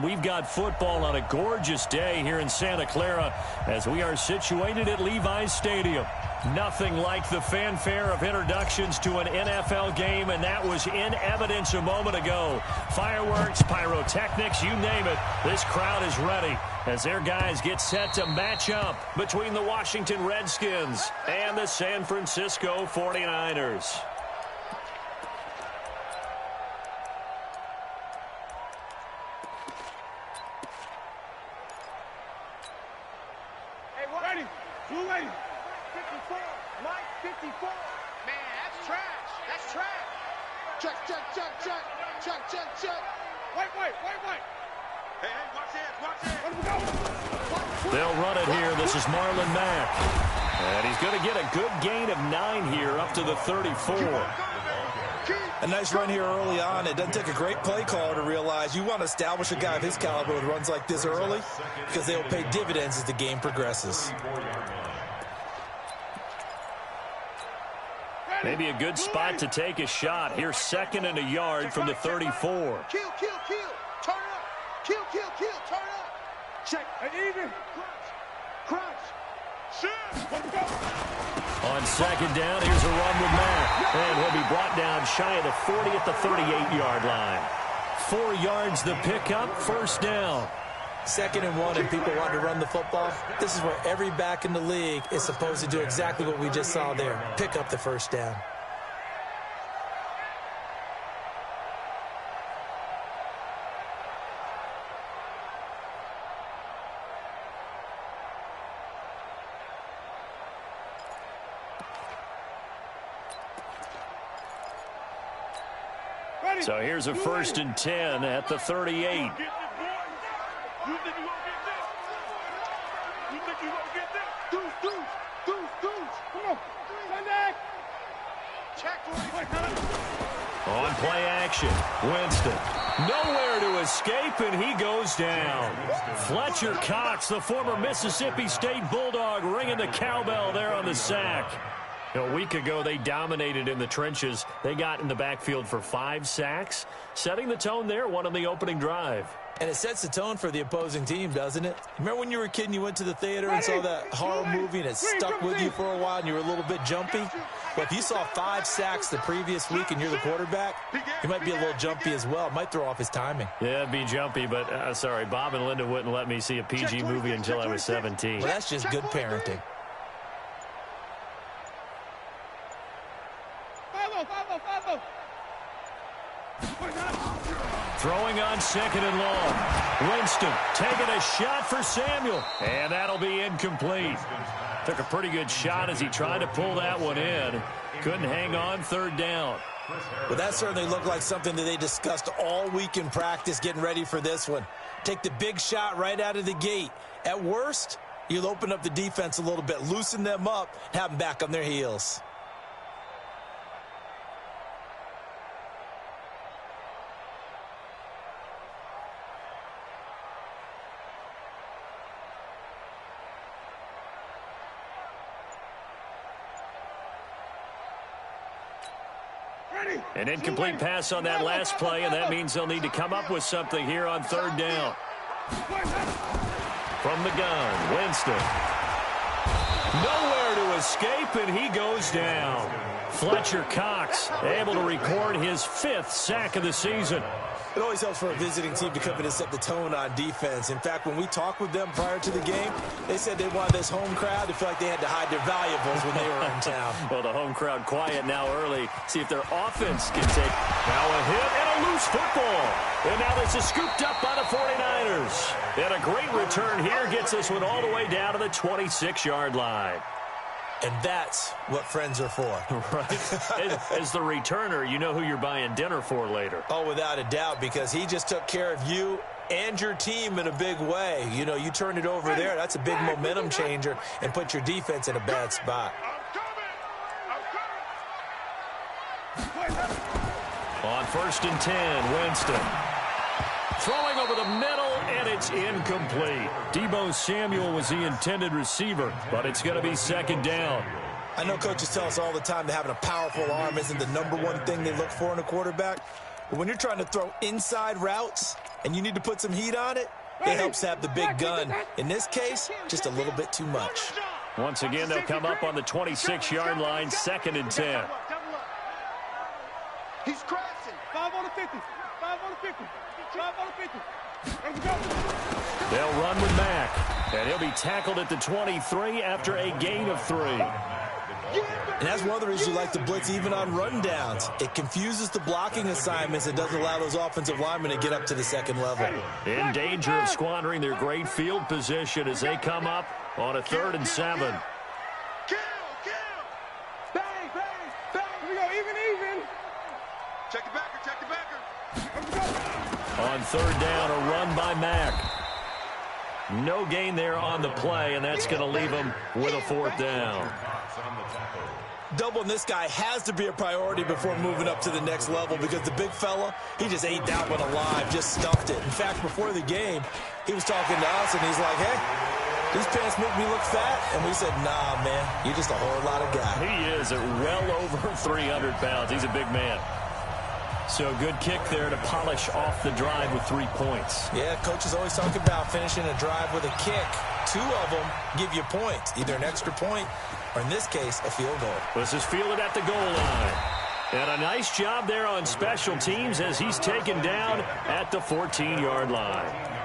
We've got football on a gorgeous day here in Santa Clara as we are situated at Levi's Stadium. Nothing like the fanfare of introductions to an NFL game, and that was in evidence a moment ago. Fireworks, pyrotechnics, you name it. This crowd is ready as their guys get set to match up between the Washington Redskins and the San Francisco 49ers. They'll run it here. This is Marlon Mack. And he's going to get a good gain of 9 here up to the 34. A nice run here early on. It doesn't take a great play caller to realize you want to establish a guy of his caliber with runs like this early because they'll pay dividends as the game progresses. Maybe a good spot to take a shot. Here's 2nd and a yard from the 34. Kill. Turn up. Kill. Turn up. Check. And even. Crunch. Shoot. On 2nd down, here's a run with Mack. And he'll be brought down shy of the 40 at the 38-yard line. 4 yards the pickup, 1st down. 2nd and 1 and people want to run the football. This is where every back in the league is supposed to do exactly what we just saw there. Pick up the 1st down. So here's a 1st and 10 at the 38. You think you gonna get this? You think you gonna get this? Deuce. Come on. Run back. Check. On play action, Winston. Nowhere to escape, and he goes down. Fletcher Cox, the former Mississippi State Bulldog, ringing the cowbell there on the sack. A week ago, they dominated in the trenches. They got in the backfield for 5 sacks, setting the tone there, one on the opening drive. And it sets the tone for the opposing team, doesn't it? Remember when you were a kid and you went to the theater and saw that horror movie and it stuck with you for a while and you were a little bit jumpy? Well, if you saw 5 sacks the previous week and you're the quarterback, you might be a little jumpy as well. It might throw off his timing. Yeah, it'd be jumpy, but sorry, Bob and Linda wouldn't let me see a PG movie until I was 17. Well, that's just good parenting. Throwing on 2nd and long. Winston taking a shot for Samuel. And that'll be incomplete. Took a pretty good shot as he tried to pull that one in. Couldn't hang on 3rd down. Well, that certainly looked like something that they discussed all week in practice getting ready for this one. Take the big shot right out of the gate. At worst, you'll open up the defense a little bit, loosen them up, have them back on their heels. An incomplete pass on that last play, and that means they'll need to come up with something here on 3rd down. From the gun, Winston. Nowhere to escape, and he goes down. Fletcher Cox able to record his 5th sack of the season. It always helps for a visiting team to come in and set the tone on defense. In fact, when we talked with them prior to the game, they said they wanted this home crowd to feel like they had to hide their valuables when they were in town. Well, the home crowd quiet now early. See if their offense can take now a hit and a loose football. And now this is scooped up by the 49ers. And a great return here gets this one all the way down to the 26-yard line. And that's what friends are for. Right. As the returner, you know who you're buying dinner for later. Oh, without a doubt, because he just took care of you and your team in a big way. You know, you turn it over there, that's a big momentum changer and put your defense in a bad spot. On 1st and 10, Winston. Throwing over the middle, and it's incomplete. Deebo Samuel was the intended receiver, but it's going to be 2nd down. I know coaches tell us all the time that having a powerful arm isn't the #1 thing they look for in a quarterback. But when you're trying to throw inside routes, and you need to put some heat on it, it helps have the big gun. In this case, just a little bit too much. Once again, they'll come up on the 26-yard line, 2nd and 10. He's crashing. 5 on the 50. 5 on the 50. 5 on the 50. Let's go. They'll run with Mack, and he'll be tackled at the 23 after a gain of 3. And that's one of the reasons you like to blitz even on rundowns. It confuses the blocking assignments and doesn't allow those offensive linemen to get up to the second level. In danger of squandering their great field position as they come up on a 3rd and 7. Kill. Bang. Here we go. Even. Check the backer. Let's go. On 3rd down, a run by Mack. No gain there on the play, and that's going to leave them with a 4th down. Doubling this guy has to be a priority before moving up to the next level because the big fella, he just ate that one alive, just stuffed it. In fact, before the game, he was talking to us, and he's like, hey, these pants make me look fat. And we said, nah, man, you're just a whole lot of guy. He is at well over 300 pounds. He's a big man. So good kick there to polish off the drive with 3 points. Yeah, coaches always talk about finishing a drive with a kick. 2 of them give you points, either an extra point or, in this case, a field goal. This is fielded at the goal line. And a nice job there on special teams as he's taken down at the 14-yard line.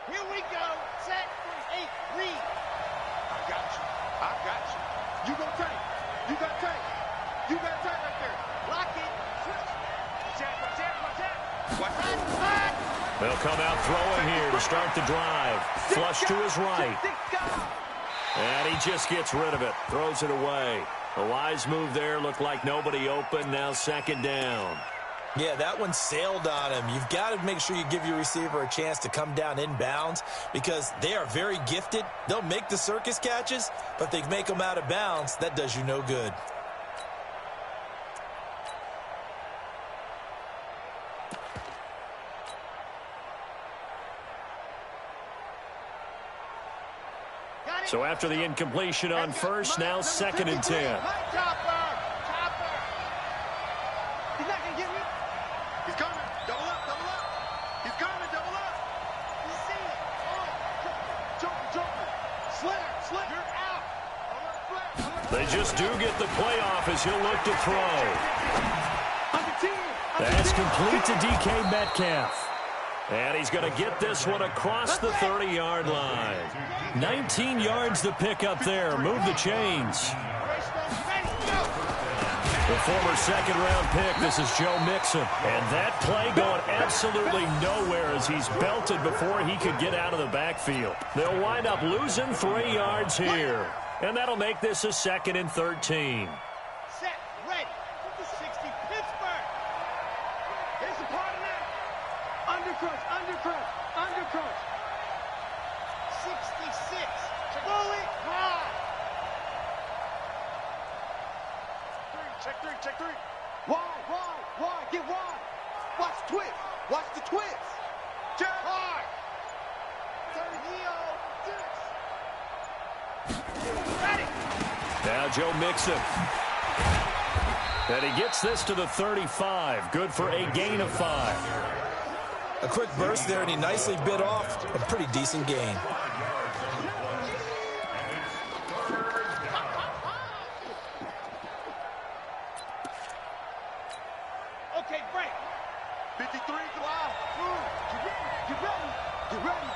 Here we go. Set. 8. Read. I got you. You got tank. You got tank right there. Lock it. Switch. Check. Watch that. They'll come out throwing here to start the drive. Flush to his right. And he just gets rid of it. Throws it away. A wise move there. Looked like nobody open. Now 2nd down. Yeah, that one sailed on him. You've got to make sure you give your receiver a chance to come down inbounds because they are very gifted. They'll make the circus catches, but if they make them out of bounds, that does you no good. So after the incompletion on first, now 2nd and 10. They just do get the playoff as he'll look to throw. That's complete to DK Metcalf. And he's going to get this one across the 30-yard line. 19 yards to pick up there. Move the chains. The former 2nd-round pick, this is Joe Mixon. And that play going absolutely nowhere as he's belted before he could get out of the backfield. They'll wind up losing 3 yards here. And that'll make this a 2nd and 13. Set, ready. 60, Pittsburgh. Here's the part of that. Undercrush. 66. Bullet high. Check three. Wide. Get wide. Watch the twist. Check hard. Now Joe Mixon. And he gets this to the 35. Good for a gain of 5. A quick burst there, and he nicely bit off a pretty decent gain. Okay, break. 53. Wow. Get ready.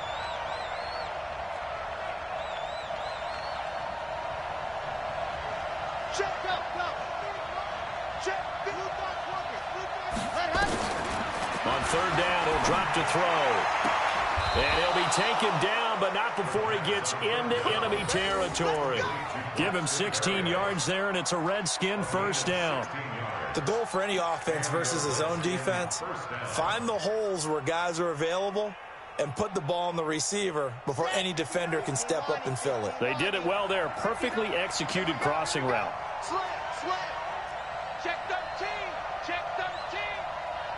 Check, go. Check. On 3rd down, he'll drop to throw. And he'll be taken down, but not before he gets into enemy territory. Give him 16 yards there, and it's a Redskin 1st down. The goal for any offense versus his own defense, find the holes where guys are available and put the ball on the receiver before any defender can step up and fill it. They did it well there. Perfectly executed crossing route. Slam. Check 13.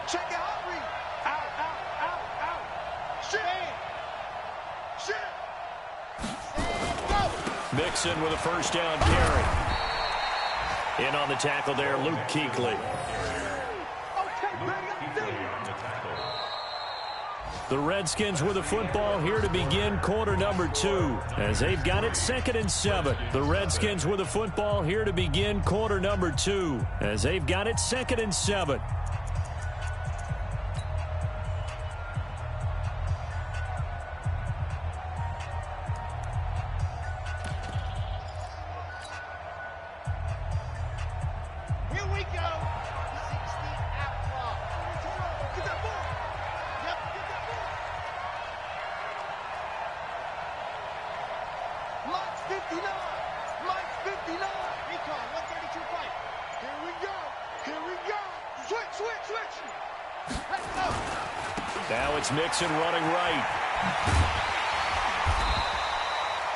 Check it out, read. Out. Mixon with a first down carry. In on the tackle there, Luke Kuechly. The Redskins with the football here to begin quarter number 2 as they've got it 2nd and 7. The Redskins with the football here to begin quarter number 2 as they've got it 2nd and 7. Now it's Mixon running right.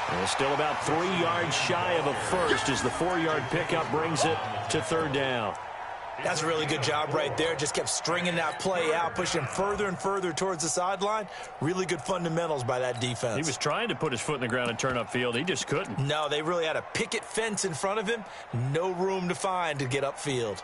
And still about 3 yards shy of a first as the 4-yard pickup brings it to 3rd down. That's a really good job right there. Just kept stringing that play out, pushing further and further towards the sideline. Really good fundamentals by that defense. He was trying to put his foot in the ground and turn upfield. He just couldn't. No, they really had a picket fence in front of him. No room to find to get upfield.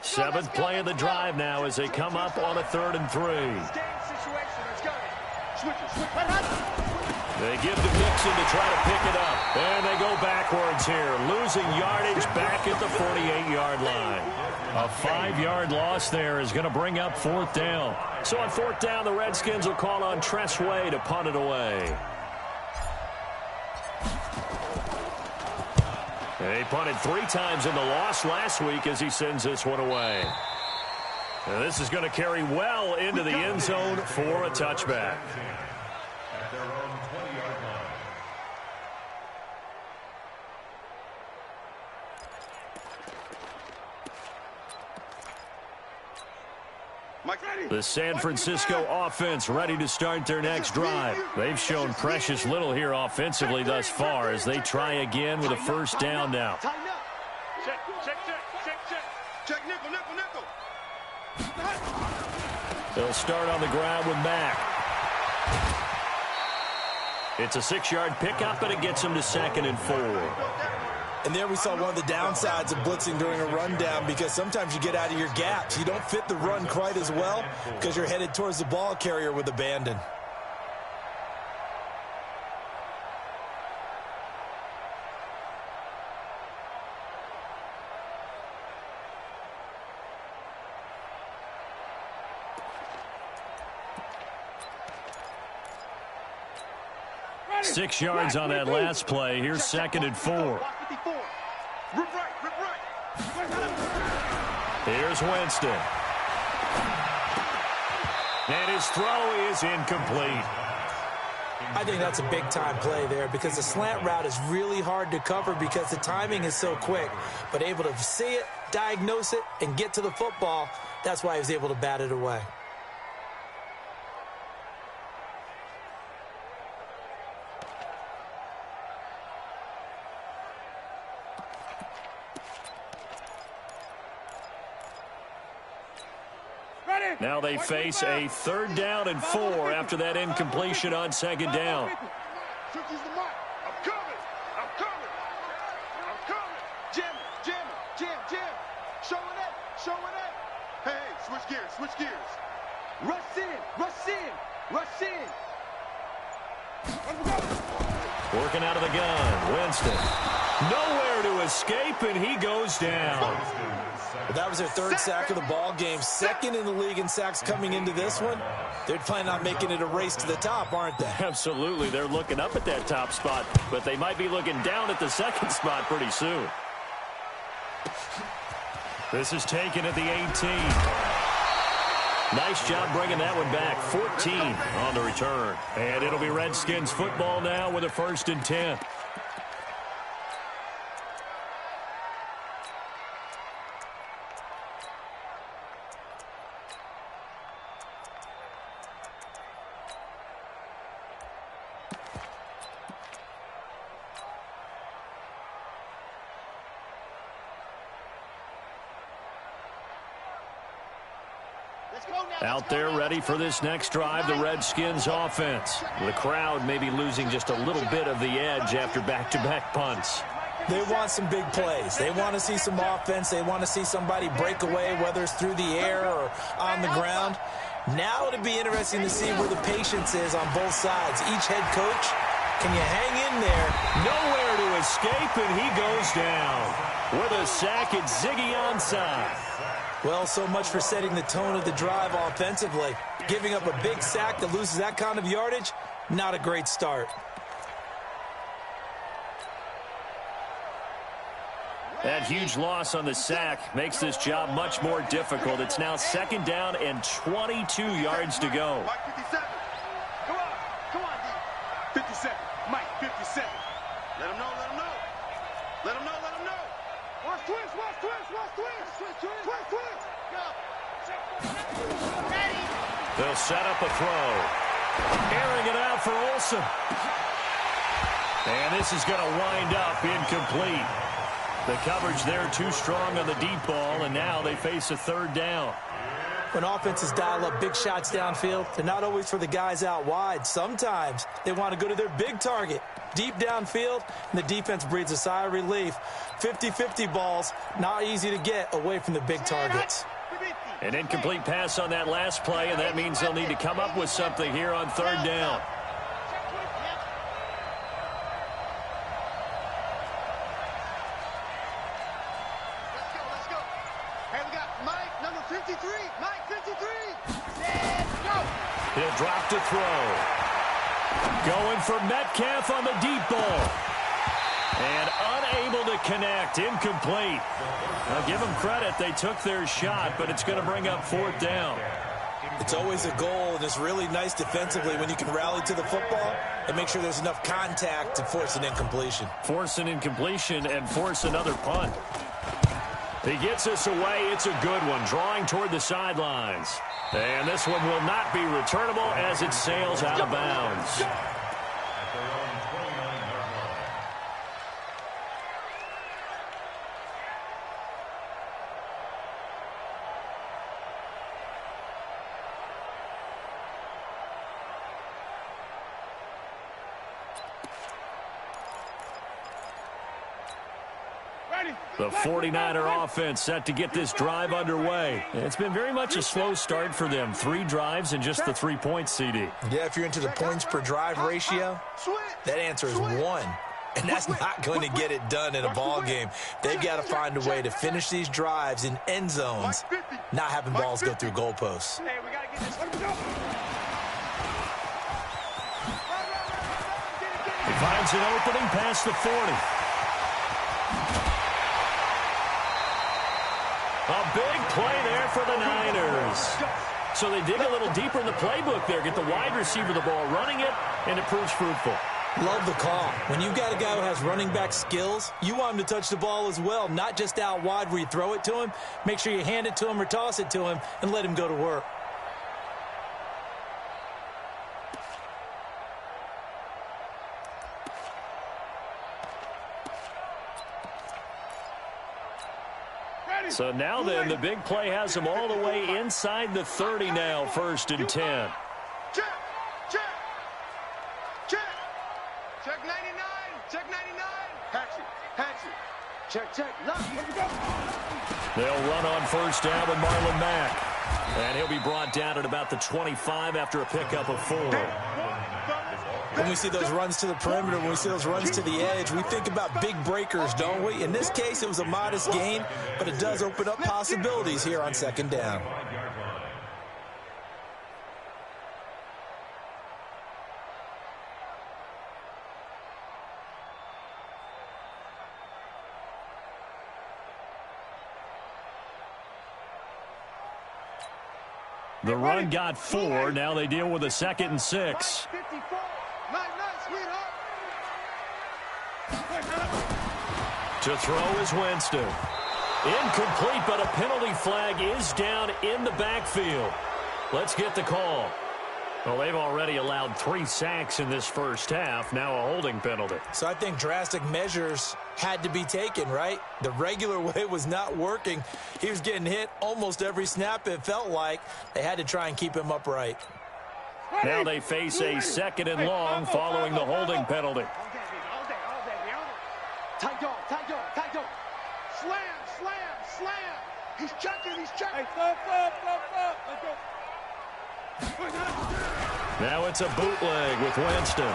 Seventh play of the drive now as they come up on a 3rd and 3. They give to Mixon to try to pick it up. And they go backwards here, losing yardage back at the 48-yard line. A 5-yard loss there is going to bring up 4th down. So on 4th down, the Redskins will call on Tressway to punt it away. He punted 3 times in the loss last week as he sends this one away. And this is going to carry well into the end zone for a touchback. The San Francisco offense ready to start their next drive. They've shown precious little here offensively thus far as they try again with a first down now. They'll start on the ground with Mack. It's a 6-yard pickup, and it gets them to 2nd and 4. And there we saw one of the downsides of blitzing during a rundown, because sometimes you get out of your gaps. You don't fit the run quite as well because you're headed towards the ball carrier with abandon. Six yards on that last play. Here's 2nd and 4. Here's Winston. And his throw is incomplete. I think that's a big-time play there because the slant route is really hard to cover because the timing is so quick. But able to see it, diagnose it, and get to the football, that's why he was able to bat it away. Now they face a 3rd down and 4 after that incompletion on 2nd down. Switch gears. Rush in. Working out of the gun, Winston. Nowhere to escape, and he goes down. That was their 3rd sack of the ball game. 2nd in the league in sacks coming into this one. They're planning on making it a race to the top, aren't they? Absolutely. They're looking up at that top spot, but they might be looking down at the 2nd spot pretty soon. This is taken at the 18. Nice job bringing that one back. 14 on the return. And it'll be Redskins football now with a 1st and 10. Out there ready for this next drive, the Redskins offense. The crowd may be losing just a little bit of the edge after back-to-back punts. They want some big plays. They want to see some offense. They want to see somebody break away, whether it's through the air or on the ground. Now it'll be interesting to see where the patience is on both sides. Each head coach, can you hang in there? Nowhere to escape, and he goes down. With a sack, it's Ziggy onside. Well, so much for setting the tone of the drive offensively. Giving up a big sack that loses that kind of yardage, not a great start. That huge loss on the sack makes this job much more difficult. It's now 2nd down and 22 yards to go. Mike 57. Come on, D. 57. Mike 57. Let him know, let him know. Let him know, let him know. Watch twist, watch twist, watch twist. Twist, twist. Go. Ready. They'll set up a throw. Airing it out for Olsen. And this is going to wind up incomplete. The coverage there too strong on the deep ball, and now they face a 3rd down. When offenses dial up big shots downfield, they're not always for the guys out wide. Sometimes they want to go to their big target, deep downfield, and the defense breathes a sigh of relief. 50-50 balls, not easy to get away from the big targets. An incomplete pass on that last play, and that means they'll need to come up with something here on 3rd down. He'll drop to throw. Going for Metcalf on the deep ball. And unable to connect. Incomplete. Now give them credit. They took their shot, but it's going to bring up 4th down. It's always a goal, and it's really nice defensively when you can rally to the football and make sure there's enough contact to force an incompletion. Force an incompletion and force another punt. He gets us away. It's a good one. Drawing toward the sidelines. And this one will not be returnable as it sails out of bounds. The 49er offense set to get this drive underway. It's been very much a slow start for them. 3 drives and just the 3 points, CD. Yeah, if you're into the points per drive ratio, that answer is 1. And that's not going to get it done in a ball game. They've got to find a way to finish these drives in end zones, not having balls go through goalposts. Hey, we got to get this. He finds an opening past the 40. A big play there for the Niners. So they dig a little deeper in the playbook there, get the wide receiver the ball, running it, and it proves fruitful. Love the call. When you've got a guy who has running back skills, you want him to touch the ball as well, not just out wide where you throw it to him. Make sure you hand it to him or toss it to him and let him go to work. So now then, the big play has them all the way inside the 30 now, 1st and 10. Check, check, check. Check 99, check 99. Hatchet. Check, look, here we go. They'll run on 1st down with Marlon Mack. And he'll be brought down at about the 25 after a pickup of 4. When we see those runs to the perimeter, when we see those runs to the edge, we think about big breakers, don't we? In this case, it was a modest gain, but it does open up possibilities here on 2nd down. The run got 4. Now they deal with a 2nd and 6. 54. Nice, sweetheart. To throw is Winston. Incomplete, but a penalty flag is down in the backfield. Let's get the call. Well, they've already allowed 3 sacks in this first half, now a holding penalty. So I think drastic measures had to be taken, right? The regular way was not working. He was getting hit almost every snap, it felt like. They had to try and keep him upright. Now they face a 2nd and long following the holding penalty. Tight dog, tight dog, tight dog. Slam, slam, slam. He's checking, he's checking. Hey, stop. Now it's a bootleg with Winston.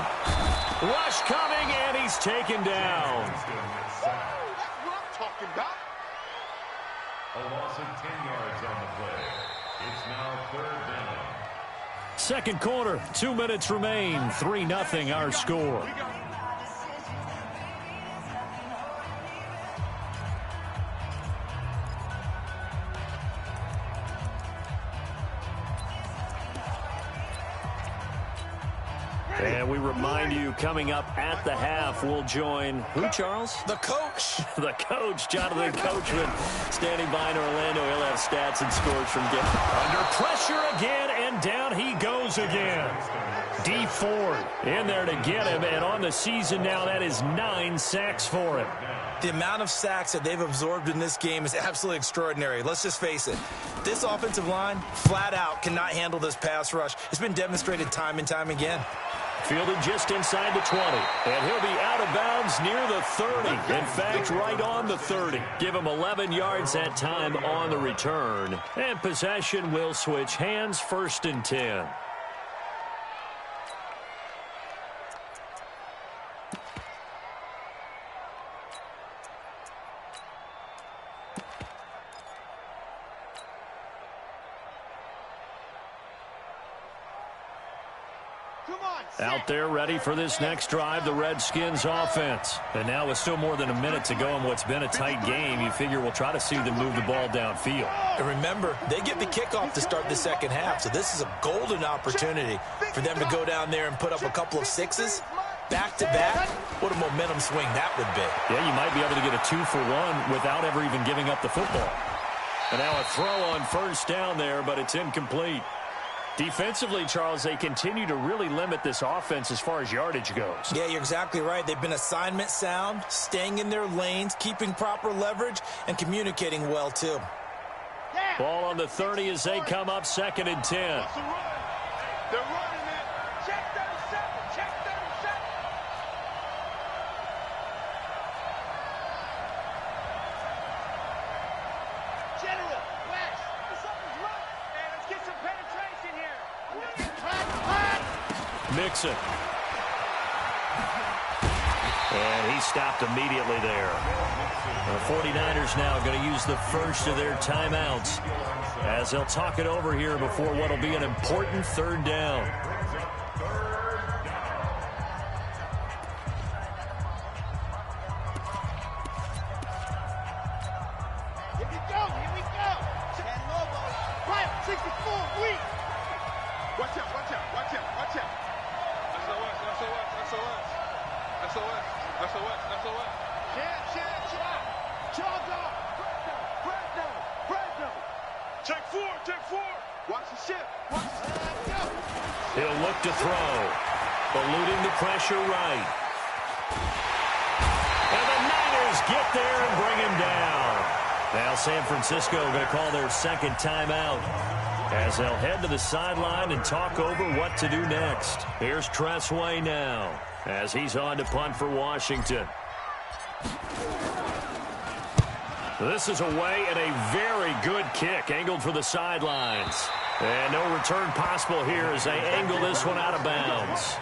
Rush coming, and he's taken down. That's what I'm talking about. A loss of 10 yards on the play. It's now 3rd down. Second quarter, 2 minutes remain. 3-0 our score. And we remind you, coming up at the half, we'll join who, Charles? The coach. The coach, Jonathan Coachman, standing by in Orlando. He'll have stats and scores from game. Under pressure again, and down he goes again. D. Ford in there to get him, and on the season now, that is 9 sacks for him. The amount of sacks that they've absorbed in this game is absolutely extraordinary. Let's just face it. This offensive line, flat out, cannot handle this pass rush. It's been demonstrated time and time again. Fielded just inside the 20, and he'll be out of bounds near the 30. In fact, right on the 30. Give him 11 yards that time on the return. And possession will switch hands, 1st and 10. Out there ready for this next drive, the Redskins offense. And now with still more than a minute to go in what's been a tight game, you figure we'll try to see them move the ball downfield. And remember, they get the kickoff to start the second half, so this is a golden opportunity for them to go down there and put up a couple of 6s back-to-back. What a momentum swing that would be. Yeah, you might be able to get a 2-for-1 without ever even giving up the football. And now a throw on 1st down there, but it's incomplete. Defensively, Charles, they continue to really limit this offense as far as yardage goes. Yeah, you're exactly right. They've been assignment sound, staying in their lanes, keeping proper leverage, and communicating well, too. Ball on the 30 as they come up 2nd and 10. They're running it. Check 37. Check 37. General, West. Something's wrong. Hey, let's get some penetration here. Mixon. And he stopped immediately there. The 49ers now going to use the first of their timeouts as they'll talk it over here before what will be an important 3rd down. Here we go. Here we go. 64. Weak. Watch out. Watch out. Watch out. Watch out. SOS. Charge off. Break down. Check 4. Watch the ship. He'll look to throw. Eluding the pressure right. And the Niners get there and bring him down. Now San Francisco going to call their 2nd timeout as they'll head to the sideline and talk over what to do next. Here's Tressway now as he's on to punt for Washington. This is away and a very good kick angled for the sidelines. And no return possible here as they angle this one out of bounds.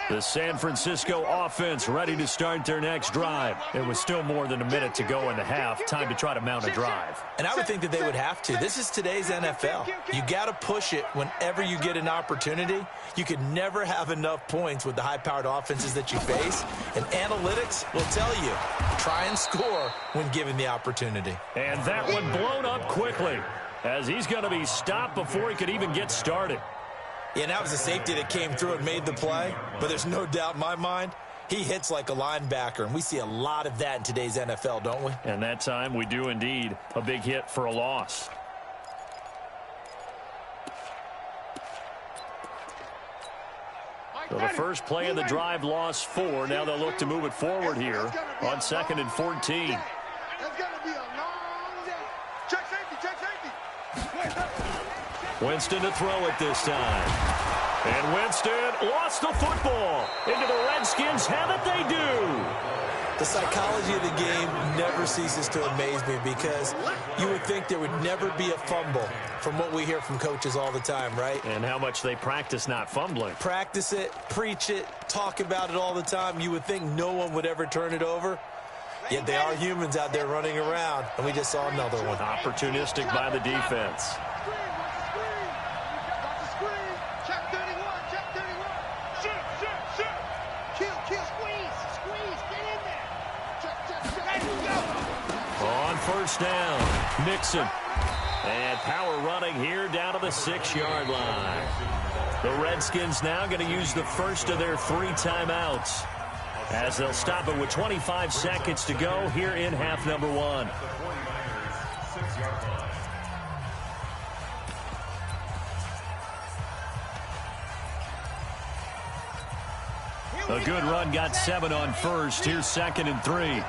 The San Francisco offense ready to start their next drive. It was still more than a minute to go in the half. Time to try to mount a drive. And I would think that they would have to. This is today's NFL. You got to push it whenever you get an opportunity. You could never have enough points with the high-powered offenses that you face. And analytics will tell you, try and score when given the opportunity. And that one blown up quickly as he's going to be stopped before he could even get started. Yeah, and that was a safety that came through and made the play. But there's no doubt in my mind, He hits like a linebacker, and we see a lot of that in today's NFL, don't we? And that time we do indeed. A big hit for a loss. So the first play of the drive lost 4. Now they'll look to move it forward here on 2nd and 14. That's going to be a long day. Check safety. Winston to throw it this time. And Winston lost the football. Into the Redskins have it, they do. The psychology of the game never ceases to amaze me because you would think there would never be a fumble from what we hear from coaches all the time, right? And how much they practice not fumbling. Practice it, preach it, talk about it all the time. You would think no one would ever turn it over. Yet they are humans out there running around, and we just saw another one. Opportunistic by the defense. First down, Mixon. And power running here down to the 6-yard line. The Redskins now going to use the first of their 3 timeouts as they'll stop it with 25 seconds to go here in half number 1. A good run got 7 on first. Here's 2nd and 3.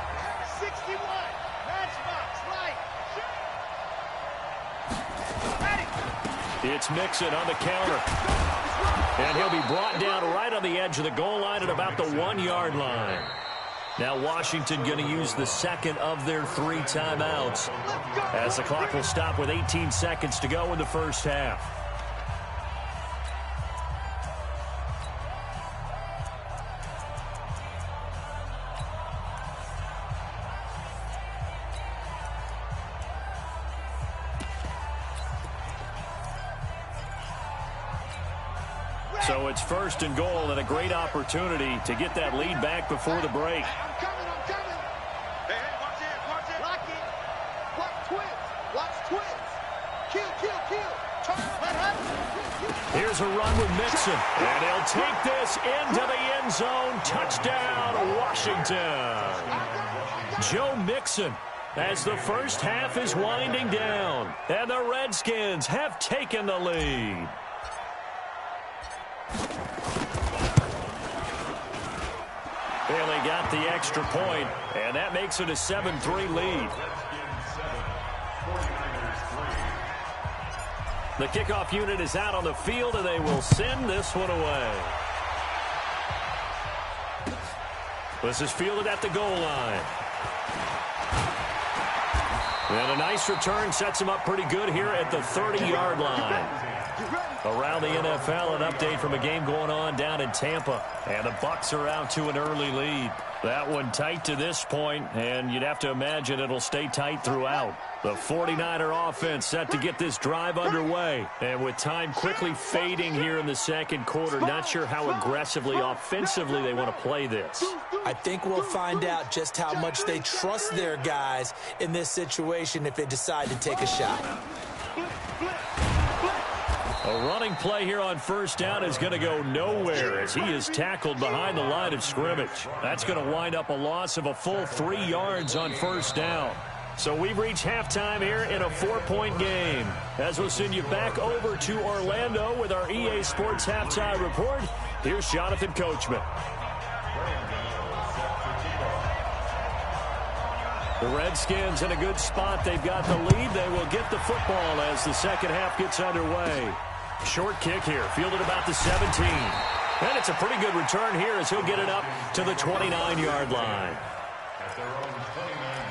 It's Mixon on the counter. And he'll be brought down right on the edge of the goal line at about the 1-yard line. Now Washington going to use the second of their 3 timeouts as the clock will stop with 18 seconds to go in the first half. So it's 1st and goal and a great opportunity to get that lead back before the break. I'm coming. Hey, watch it. Lock it. Watch twins. Kill. Here's a run with Mixon. And he'll take this into the end zone. Touchdown, Washington. Joe Mixon as the first half is winding down. And the Redskins have taken the lead. Bailey got the extra point, and that makes it a 7-3 lead. The kickoff unit is out on the field, and they will send this one away. This is fielded at the goal line. And a nice return sets him up pretty good here at the 30-yard line. Around the NFL, an update from a game going on down in Tampa. And the Bucs are out to an early lead. That one tight to this point, and you'd have to imagine it'll stay tight throughout. The 49er offense set to get this drive underway. And with time quickly fading here in the second quarter, not sure how aggressively, offensively they want to play this. I think we'll find out just how much they trust their guys in this situation if they decide to take a shot. A running play here on first down is going to go nowhere as he is tackled behind the line of scrimmage. That's going to wind up a loss of a full 3 yards on first down. So we've reached halftime here in a 4-point game. As we'll send you back over to Orlando with our EA Sports Halftime Report, here's Jonathan Coachman. The Redskins in a good spot. They've got the lead. They will get the football as the second half gets underway. Short kick here, fielded about the 17. And it's a pretty good return here as he'll get it up to the 29-yard line. At their own 29-yard line.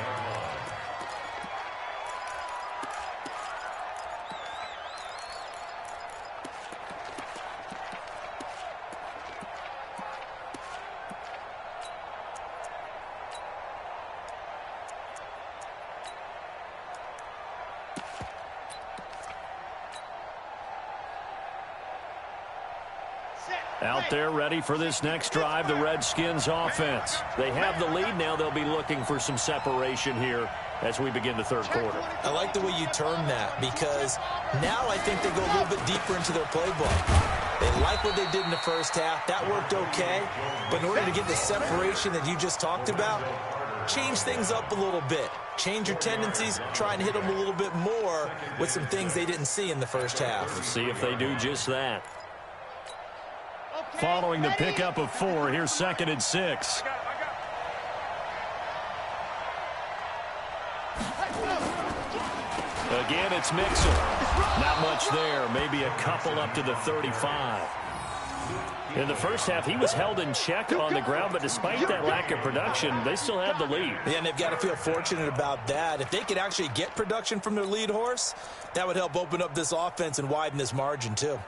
Out there ready for this next drive, the Redskins offense. They have the lead now. They'll be looking for some separation here as we begin the third quarter. I like the way you term that, because now I think they go a little bit deeper into their playbook. They like what they did in the first half. That worked okay. But in order to get the separation that you just talked about, change things up a little bit. Change your tendencies. Try and hit them a little bit more with some things they didn't see in the first half. Let's see if they do just that. Following the pickup of 4, here's 2nd and 6. Again, it's Mixon. Not much there. Maybe a couple up to the 35. In the first half, he was held in check on the ground, but despite that lack of production, they still have the lead. Yeah, and they've got to feel fortunate about that. If they could actually get production from their lead horse, that would help open up this offense and widen this margin, too.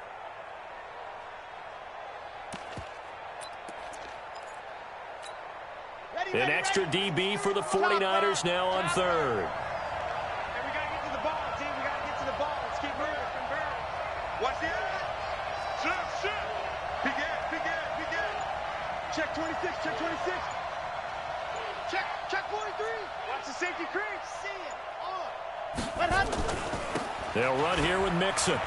An extra DB for the 49ers now on 3rd. Watch the end. Shut. Begin. Check 26, check 26. Check 43. Watch the safety creep. See it. On. What happened? They'll run here with Mixon.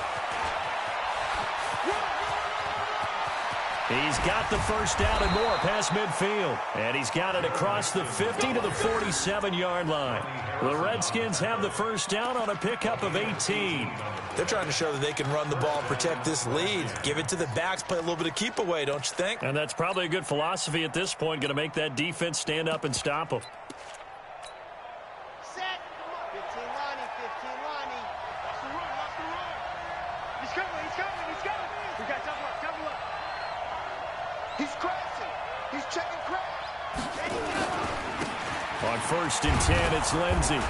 He's got the first down and more past midfield. And he's got it across the 50 to the 47-yard line. The Redskins have the first down on a pickup of 18. They're trying to show that they can run the ball, protect this lead. Give it to the backs, play a little bit of keep away, don't you think? And that's probably a good philosophy at this point, going to make that defense stand up and stop them. Set. 15 Lonnie. Watch the run. He's coming. We got double up. He's crashing. He's checking crash. On 1st and 10, it's Lindsey.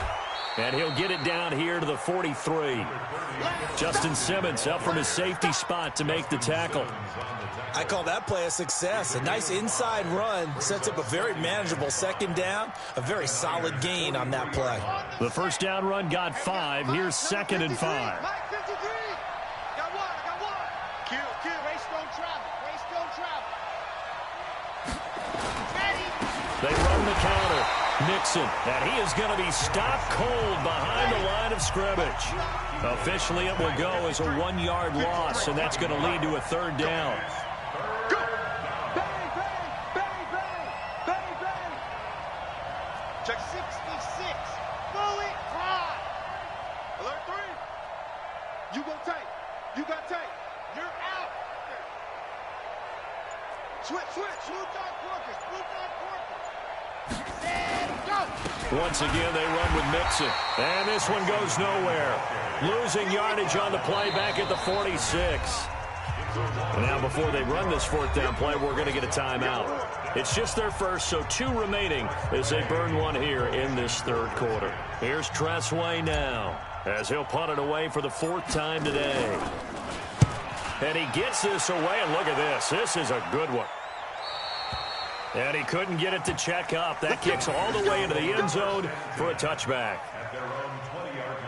And he'll get it down here to the 43. Justin Simmons up from his safety spot to make the tackle. I call that play a success. A nice inside run sets up a very manageable 2nd down. A very solid gain on that play. The first down run got 5. Here's 2nd and 5. Mike 53. Got one. Kill. Race don't travel. Ready. They run the counter. Mixon, and he is going to be stopped cold behind the line of scrimmage. Officially, it will go as a 1-yard loss, and that's going to lead to a 3rd down. Go! Bang! Check 66. Bullet drive. Alert 3. You go tight. You got tight. You're out. Switch. Blue dot Corker. Once again, they run with Mixon. And this one goes nowhere. Losing yardage on the play back at the 46. And now before they run this 4th down play, we're going to get a timeout. It's just their first, so 2 remaining as they burn one here in this 3rd quarter. Here's Tressway now as he'll punt it away for the 4th time today. And he gets this away, and look at this. This is a good one. And he couldn't get it to check up. That kicks all the way into the end zone for a touchback. At their own 20-yard line.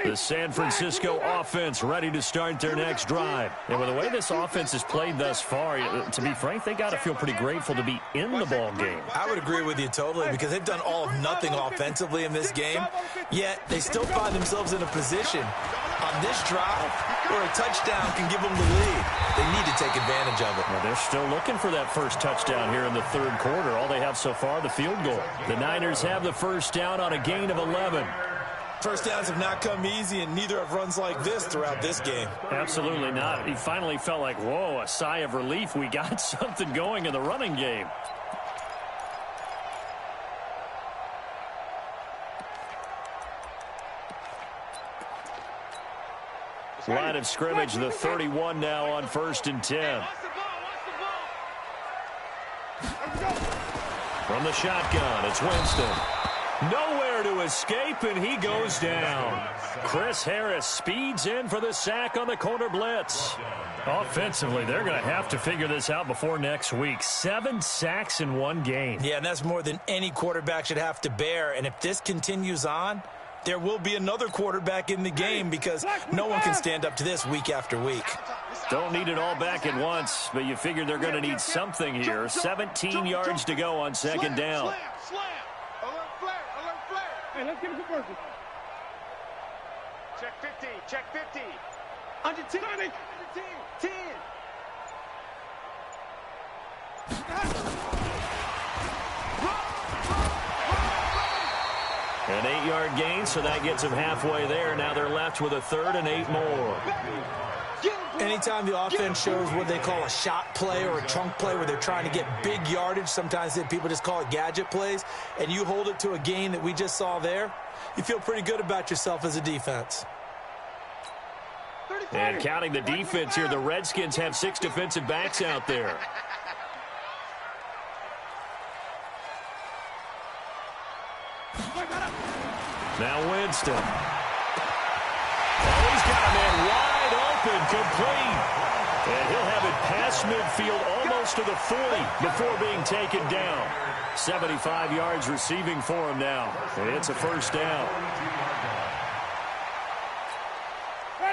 The San Francisco offense ready to start their next drive. And with the way this offense has played thus far, to be frank, they got to feel pretty grateful to be in the ball game. I would agree with you totally, because they've done all of nothing offensively in this game, yet they still find themselves in a position on this drive where a touchdown can give them the lead. They need to take advantage of it. Well, they're still looking for that first touchdown here in the 3rd quarter. All they have so far, the field goal. The Niners have the first down on a gain of 11. First downs have not come easy, and neither have runs like this throughout this game. Absolutely not. He finally felt like, whoa, a sigh of relief. We got something going in the running game. Line of scrimmage, the 31 now on 1st and 10. From the shotgun, it's Winston. Nowhere to escape, and he goes down. Chris Harris speeds in for the sack on the corner blitz. Offensively, they're going to have to figure this out before next week. 7 sacks in one game. Yeah, and that's more than any quarterback should have to bear. And if this continues on, there will be another quarterback in the game because no one can stand up to this week after week. Don't need it all back at once, but you figure they're going to need something here. 17 yards to go on second down. Hey, let's get a conversion. Check 50, check 50. Under 10, under 10, 10. An 8-yard gain, so that gets them halfway there. Now they're left with a 3rd and 8 more. Anytime the offense shows what they call a shot play or a chunk play where they're trying to get big yardage, sometimes people just call it gadget plays, and you hold it to a gain that we just saw there, you feel pretty good about yourself as a defense. And counting the defense here, the Redskins have 6 defensive backs out there. Now Winston. Oh, he's got a man wide open, complete. And he'll have it past midfield almost to the 40 before being taken down. 75 yards receiving for him now. And it's a first down.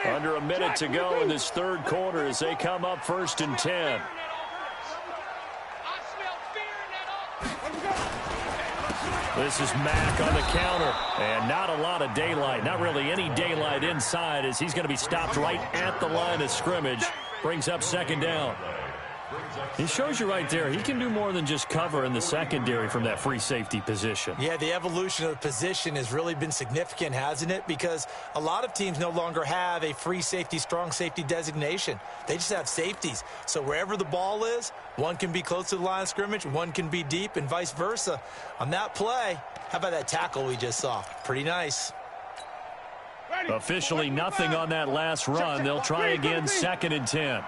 Under a minute to go in this third quarter as they come up 1st and 10. This is Mack on the counter, and not a lot of daylight, not really any daylight inside as he's going to be stopped right at the line of scrimmage. Brings up second down. He shows you right there, he can do more than just cover in the secondary from that free safety position. Yeah, the evolution of the position has really been significant, hasn't it? Because a lot of teams no longer have a free safety, strong safety designation. They just have safeties. So wherever the ball is, one can be close to the line of scrimmage, one can be deep, and vice versa. On that play, how about that tackle we just saw? Pretty nice. Officially nothing on that last run. They'll try again 2nd and 10.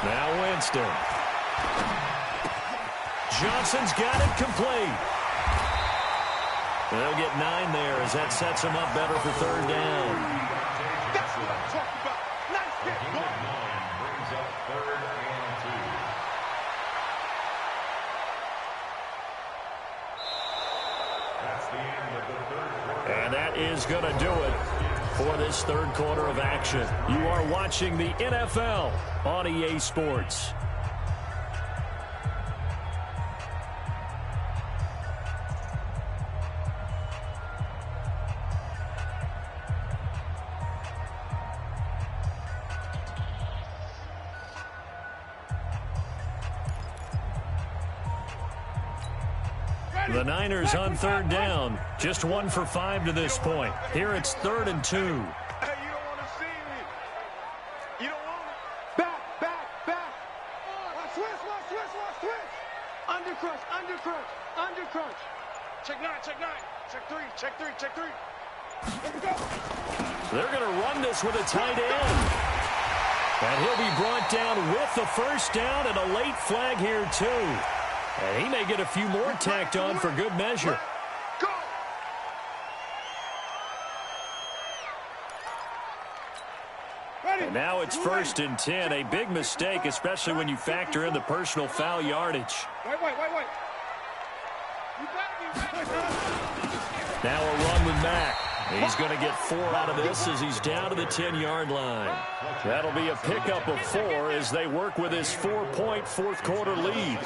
Now Winston. Johnson's got it complete. They'll get 9 there as that sets them up better for 3rd down. That's what I'm talking about. Nice hit, boy. Brings up 3rd and 2. That's the end of the 3rd quarter. And that is going to do it for this third quarter of action. You are watching the NFL on EA Sports. The Niners on 3rd down. Just 1 for 5 to this point. Here it's 3rd and 2. Hey, you don't want to see me. You don't want it. Back. Watch switch. Under crunch. Check 9. Check 3. Here we go. They're going to run this with a tight end. And he'll be brought down with the first down and a late flag here too. And he may get a few more tacked on for good measure. Go. And now it's 1st and 10. A big mistake, especially when you factor in the personal foul yardage. Wait. You got me. Now a run with Mack. He's going to get 4 out of this as he's down to the 10-yard line. That'll be a pickup of 4 as they work with his 4-point fourth quarter lead.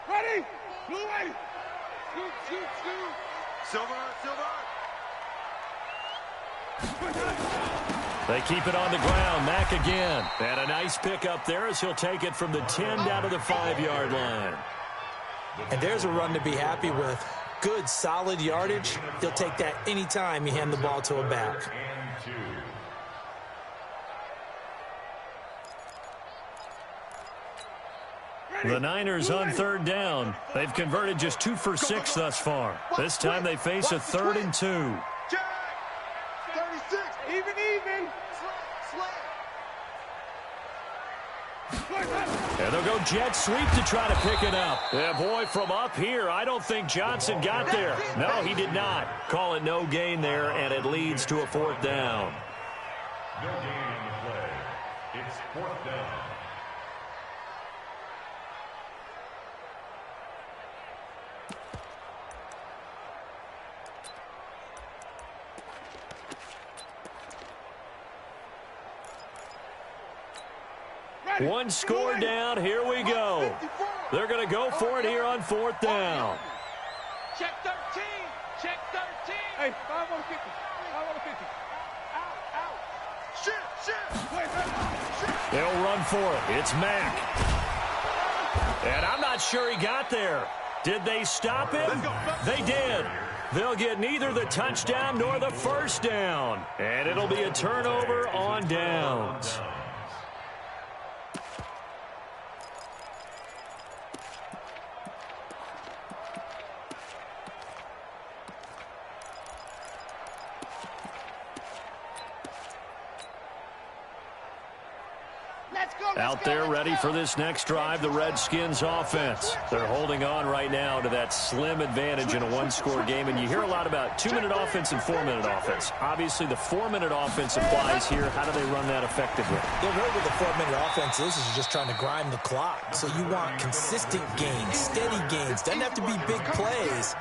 Ready? Blue way. Shoot. Silver. They keep it on the ground. Mack again. And a nice pickup there as he'll take it from the 10 down to the 5-yard line. And there's a run to be happy with. Good, solid yardage. He'll take that anytime you hand the ball to a back. The Niners on 3rd down. They've converted just 2 for 6 thus far. This time they face a 3rd and 2. Even. And they'll go jet sweep to try to pick it up. Yeah, boy, from up here, I don't think Johnson got there. No, he did not. Call it no gain there, and it leads to a 4th down. No gain on the play. It's 4th down. One score down. Here we go. They're going to go for it here on 4th down. Check 13. Check 13. Hey, 5 on 50. 5 on 50. Out. Shit. They'll run for it. It's Mack. And I'm not sure he got there. Did they stop him? They did. They'll get neither the touchdown nor the 1st down. And it'll be a turnover on downs. Out there ready for this next drive, the Redskins offense. They're holding on right now to that slim advantage in a 1-score game, and you hear a lot about 2-minute offense and 4-minute offense. Obviously, the 4-minute offense applies here. How do they run that effectively? Yeah, really what the 4-minute offense is just trying to grind the clock. So you want consistent gains, steady gains. Doesn't have to be big plays,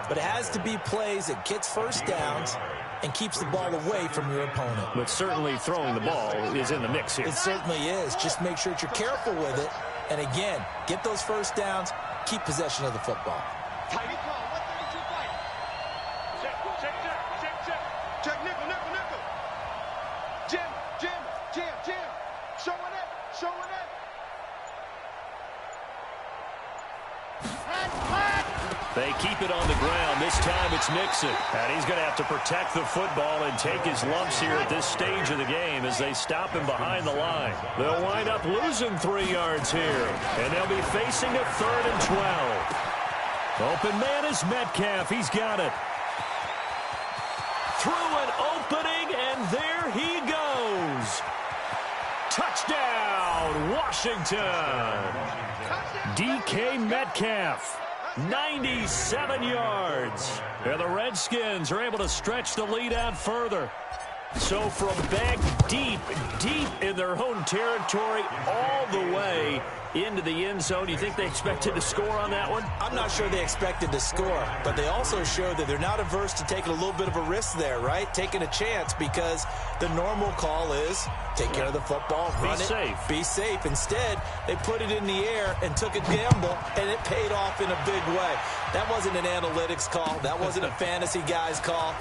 but it has to be plays that gets 1st downs and keeps the ball away from your opponent. But certainly throwing the ball is in the mix here. It certainly is. Just make sure that you're careful with it. And again, get those 1st downs, keep possession of the football. Tight call. 132 fight. Check nickel. Jim. Showing it. They keep it on the ground. This time it's Nixon. And he's going to have to protect the football and take his lumps here at this stage of the game as they stop him behind the line. They'll wind up losing 3 yards here. And they'll be facing a 3rd and 12. Open man is Metcalf. He's got it. Through an opening, and there he goes. Touchdown, Washington. DK Metcalf. 97 yards. And the Redskins are able to stretch the lead out further. So from back deep in their own territory all the way into the end zone, you think they expected to score on that one? I'm not sure they expected to score, but they also showed that they're not averse to taking a little bit of a risk there, right? Taking a chance, because the normal call is take care of the football, run it, be safe. Instead, they put it in the air and took a gamble, and it paid off in a big way. That wasn't an analytics call. That wasn't a fantasy guy's call.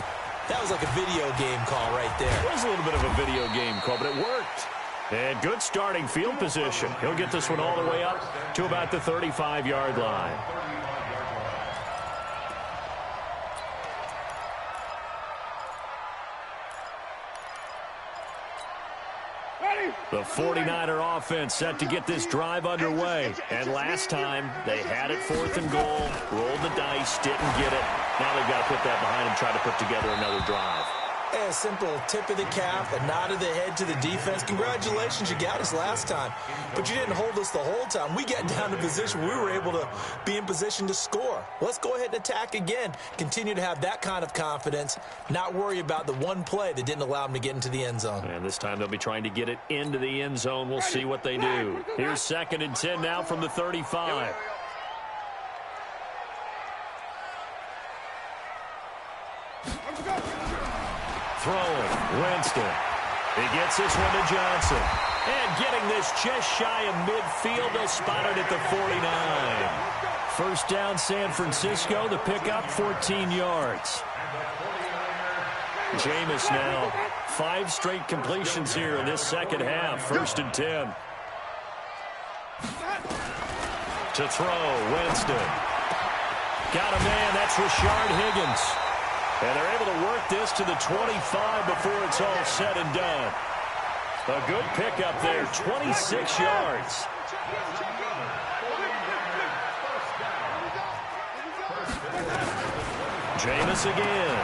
That was like a video game call right there. It was a little bit of a video game call, but it worked. And good starting field position. He'll get this one all the way up to about the 35-yard line. The 49er offense set to get this drive underway. And last time, they had it 4th and goal, rolled the dice, didn't get it. Now they've got to put that behind and try to put together another drive. A simple tip of the cap, a nod of the head to the defense. Congratulations, you got us last time, but you didn't hold us the whole time. We got down to position. We were able to be in position to score. Let's go ahead and attack again. Continue to have that kind of confidence, not worry about the one play that didn't allow them to get into the end zone. And this time they'll be trying to get it into the end zone. We'll see what they do. Here's 2nd and 10 now from the 35. Throwing, Winston. He gets this one to Johnson. And getting this just shy of midfield, they'll spot it at the 49. 1st down, San Francisco. The pickup, 14 yards. Jameis now, 5 straight completions here in this 2nd half. 1st and 10. To throw, Winston. Got a man, that's Rashard Higgins. And they're able to work this to the 25 before it's all said and done. A good pickup there, 26 yards. Jameis again.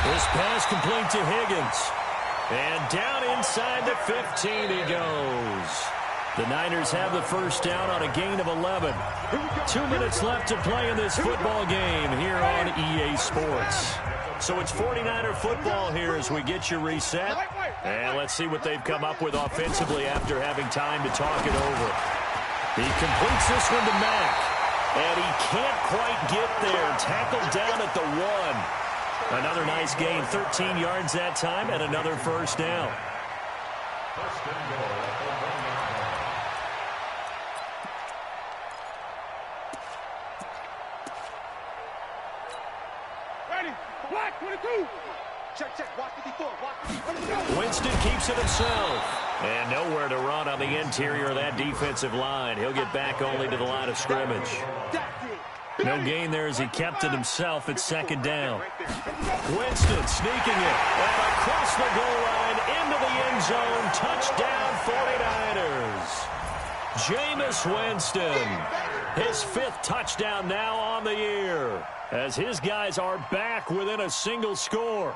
This pass complete to Higgins. And down inside the 15 he goes. The Niners have the first down on a gain of 11. 2 minutes left to play in this football game here on EA Sports. So it's 49er football here as we get you reset. And let's see what they've come up with offensively after having time to talk it over. He completes this one to Mack. And he can't quite get there. Tackled down at the 1. Another nice gain, 13 yards that time, and another first down. First and goal for one yard line. Ready. Black 22. Check. Watch 54. Watch 54. Winston keeps it himself. And nowhere to run on the interior of that defensive line. He'll get back only to the line of scrimmage. No gain there as he kept it himself at second down. Winston sneaking it. And across the goal line into the end zone. Touchdown 49ers. Jameis Winston. His 5th touchdown now on the year. As his guys are back within a single score.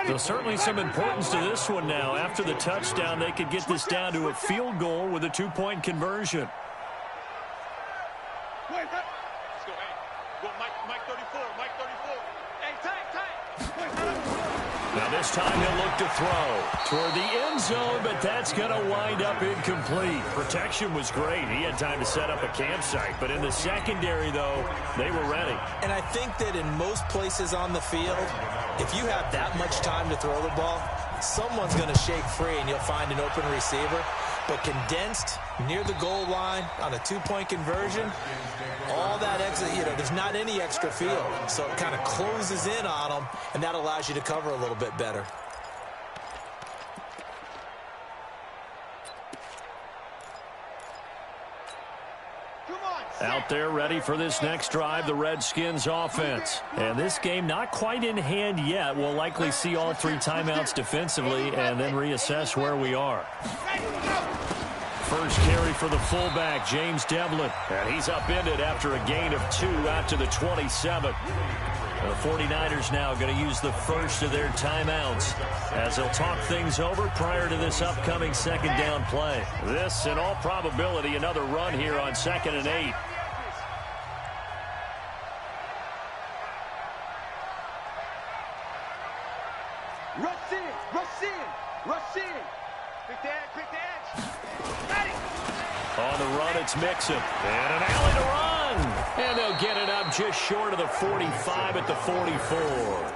There's certainly some importance to this one now. After the touchdown, they could get this down to a field goal with a 2-point conversion. Let's go, hey. Go, Mike 34. Mike 34. Hey, tank. Now this time he'll look to throw toward the end zone, but that's going to wind up incomplete. Protection was great. He had time to set up a campsite, but in the secondary, though, they were ready. And I think that in most places on the field, if you have that much time to throw the ball, someone's going to shake free and you'll find an open receiver. But condensed near the goal line on a 2-point conversion, all that extra, there's not any extra field. So it kind of closes in on them, and that allows you to cover a little bit better. Out there ready for this next drive, the Redskins offense. And this game not quite in hand yet. We'll likely see all 3 timeouts defensively and then reassess where we are. First carry for the fullback, James Devlin. And he's upended after a gain of 2 out to the 27. The 49ers now going to use the first of their timeouts as they'll talk things over prior to this upcoming second down play. This, in all probability, another run here on 2nd and 8. Rush in. Quick edge. Got it. On the run, it's Mixon. And an alley to run. And they'll get it up just short of the 45 at the 44.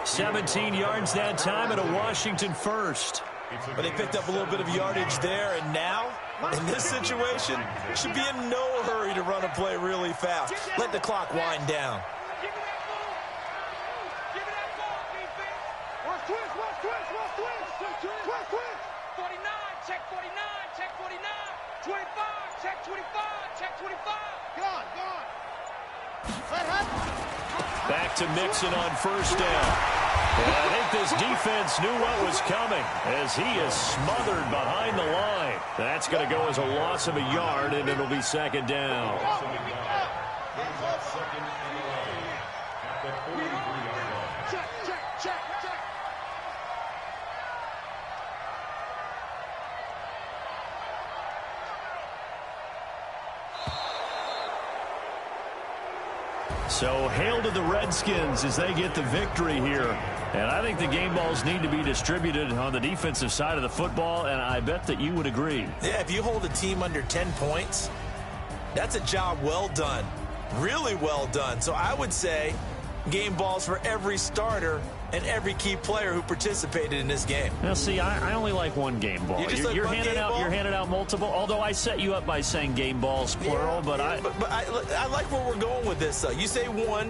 17 yards that time and a Washington first. But they picked up a little bit of yardage there, and now, in this situation, should be in no hurry to run a play really fast. Let the clock wind down. Give me that ball. Give me that ball, defense. Watch twist. 49, check 49, check 49. 25, check 25, check 25. Gone. Back to Mixon on first down. And I think this defense knew what was coming as he is smothered behind the line. That's going to go as a loss of a yard, and it'll be second down. Check. So hail to the Redskins as they get the victory here. And I think the game balls need to be distributed on the defensive side of the football, and I bet that you would agree. Yeah, if you hold a team under 10 points, that's a job well done. Really well done. So I would say game balls for every starter and every key player who participated in this game. Now, see, I only like one game ball. You're handing out multiple. Although I set you up by saying game balls plural, yeah, but I like where we're going with this. You say one.